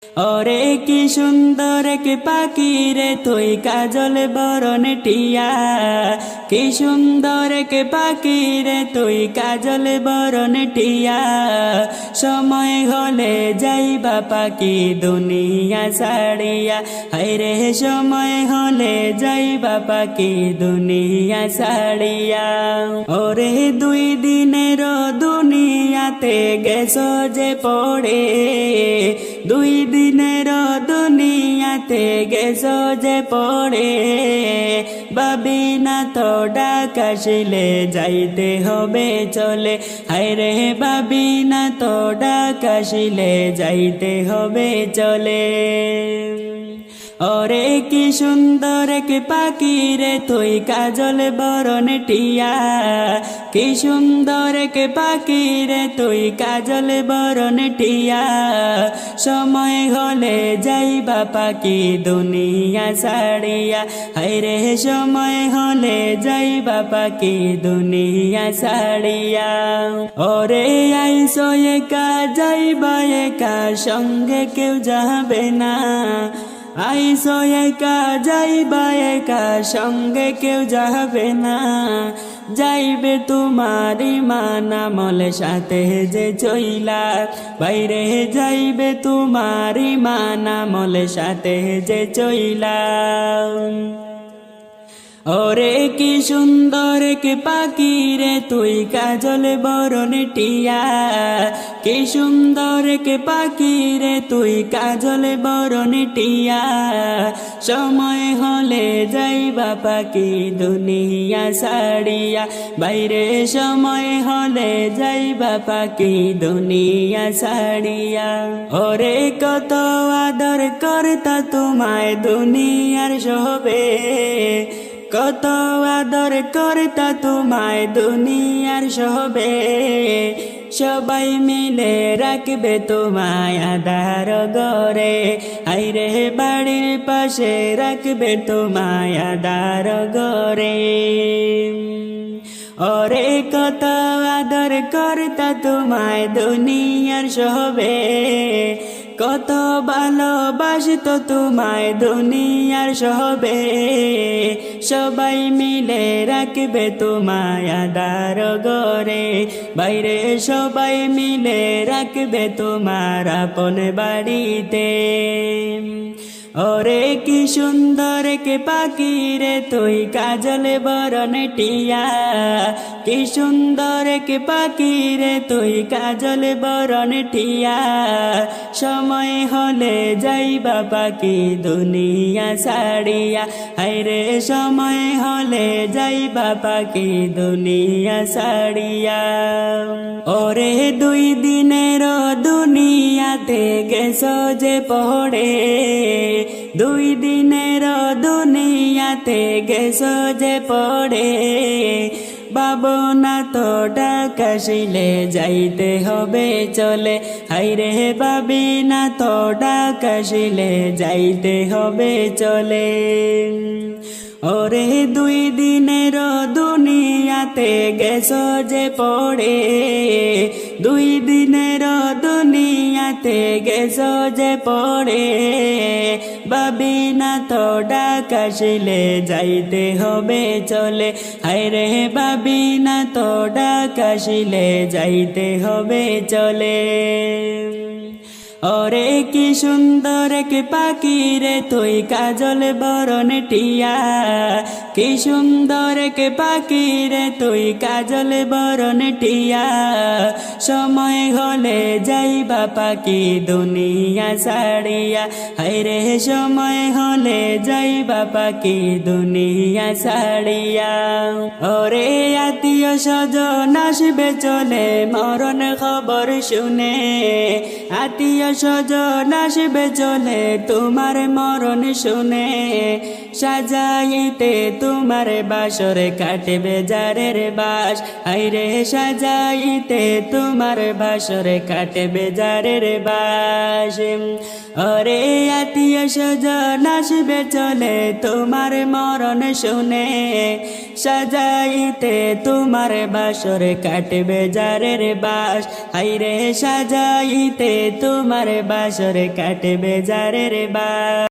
ওরে কি সুন্দর কি পাখি রে তুই কাজল বরণ টিয়া, কি সুন্দর কি পাখি রে তুই কাজল বরণ টিয়া। সময় হলে যাইবা পাখি দুনিয়া ছাড়িয়া, হায়রে সময় হলে যাইবা পাখি দুনিয়া ছাড়িয়া। ওরে দুই দিনের দুনিয়াতে গেছো যে পড়ে, দুই দিনের দুনিয়াতে গেছো যে পড়ে। ভাবি না তো ডাক আসিলে যাইতে হবে চলে, হায়রে ভাবি না তো ডাক আসিলে যাইতে হবে চলে। ওরে কি সুন্দর কি পাখি রে তুই কাজল বরণ টিয়া, কি সুন্দর কি পাখি রে তুই কাজল বরণ টিয়া। সময় হলে যাইবা পাখি দুনিয়া ছাড়িয়া, হায়রে সময় হলে যাইবা পাখি দুনিয়া ছাড়িয়া। ওরে আইসো একা যাইবা একা সঙ্গে কেউ যাবে না, আইসো একা যাইবা একা সঙ্গে কেউ যাবে না। যাইবে তোমারি মানামল সাথে যে চইলা, বাইরে যাইবে তোমারি মানামল সাথে যে চইলা। ওরে কি সুন্দর কি পাখি রে তুই কাজল বরণ টিয়া, কি সুন্দর কি পাখি রে তুই কাজল বরণ টিয়া। সময় হলে যাইবা পাখি দুনিয়া ছাড়িয়া, বাইরে সময় হলে যাইবা পাখি দুনিয়া ছাড়িয়া। ওরে কত আদর করতা তোমায় দুনিয়ার সবে, কত আদর করতা তোমায় দুনিয়ার সবে। সবাই মিলে রাখবে তোমায় আধার ঘরে, হায়রে বাড়ির পাশে রাখবে তোমায় আধার ঘরে। ওরে কত আদর করতা তোমায় দুনিয়ার সবে, কত ভালোবাসত তোমায় দুনিয়ার সবে। সবাই মিলে রাখবে তোমায় আধার ঘরে, বাইরে সবাই মিলে রাখবে তোমার আপন বাড়িতে। ওরে কি সুন্দর কি পাখি রে তুই কাজল বরণ টিয়া, কি সুন্দর কি পাখি রে তুই কাজল বরণ টিয়া। সময় হলে যাইবা পাখি দুনিয়া ছাড়িয়া, হায়রে সময় হলে যাইবা পাখি দুনিয়া ছাড়িয়া। ওরে দুই দিনের দুনিয়াতে গেছো যে পড়ে, দুই দিনের দুনিয়াতে গেছো যে পড়ে। ভাবনা তো ডাক আসিলে যাইতে হবে চলে, হায়রে ভাবি না তো ডাক আসিলে যাইতে হবে চলে। ওরে দুই দিনের দুনিয়াতে গেছো যে পড়ে, দুই দিনের দুনিয়াতে গেছো যে পড়ে। ভাবি না তো ডাক আসিলে যাইতে হবে চলে, হায়রে ভাবি না তো ডাক আসিলে যাইতে হবে চলে। ওরে কি সুন্দর কি পাখি রে তুই কাজল বরণ টিয়া, কি সুন্দর কি পাখি রে তুই কাজল বরণ টিয়া। সময় হলে যাইবা পাখি দুনিয়া ছাড়িয়া, হায়রে সময় হলে যাইবা পাখি দুনিয়া ছাড়িয়া। ওরে আত্মীয় স্বজন আসবে চলে মরণ খবর শুনে, আত্মীয় স্বজন আসবে চলে তোমার মরণ শুনে। সাজাইতে তোমার বাসরে কাটবে যারের বাস, হায়রে সাজাইতে তোমার বাসরে কাটবে যারের বাস। ওরে আত্মীয় স্বজন আসবে চলে তোমার মরণ শুনে, সাজাইতে তোমার বাসরে কাটবে যারের বাস, হায়রে সাজাইতে তোমার তোমার বাসরে কাটবে যারে রে বাস।